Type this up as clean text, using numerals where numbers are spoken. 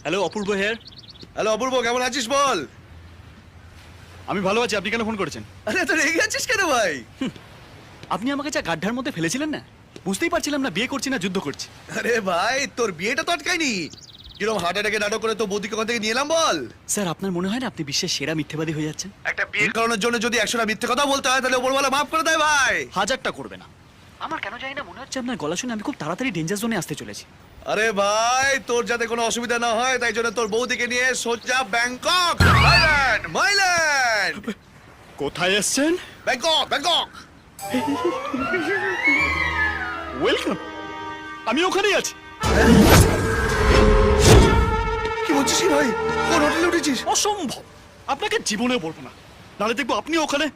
Hello অপূর্ব hair. Hello অপূর্ব, কেমন আছিস বল? আমি ভালো আছি, আপনি কেন ফোন করেছেন? আরে তো রেগে আছিস কেন ভাই? আপনি আমাকে যা গাড্ডার মধ্যে ফেলেছিলেন না, বুঝতেই পারছিলাম না বিয়ে করছি না যুদ্ধ করছি। আরে ভাই, তোর বিয়েটা তো আটকায়নি। কিরকম হার্ট অ্যাটাকে নাটক করে তো বৌদিকে কোথা থেকে নিয়ে এলাম বল? স্যার আপনার মনে হয় না আপনি বিশ্বের সেরা মিথ্যেবাদী হয়ে যাচ্ছেন? একটা বিয়ে করানোর জন্য যদি 100টা মিথ্যে কথা বলতে হয় তাহলে ওপরওয়ালা মাফ করে দেয় ভাই। হাজারটা করবে না। আমার কেন জানি না মনে হচ্ছে আপনার গলা শুনে আমি খুব তাড়াতাড়ি ডেঞ্জার জোনে আসতে চলেছি। আরে ভাই, তোর যাতে কোনো অসুবিধা না হয় তাই জন্য তোর বৌদিকে নিয়ে সোজা ব্যাংকক, থাইল্যান্ড, মাইল্যান্ড। কোথায় এসছেন? Bangkok, Bangkok. ওয়েলকাম, আমি ওখানেই আছি। কি বলছিস ভাই? কোন হোটেলে উঠেছিস? অসম্ভব, আপনাকে জীবনেও বলবো না, নাহলে দেখবো আপনি ওখানে।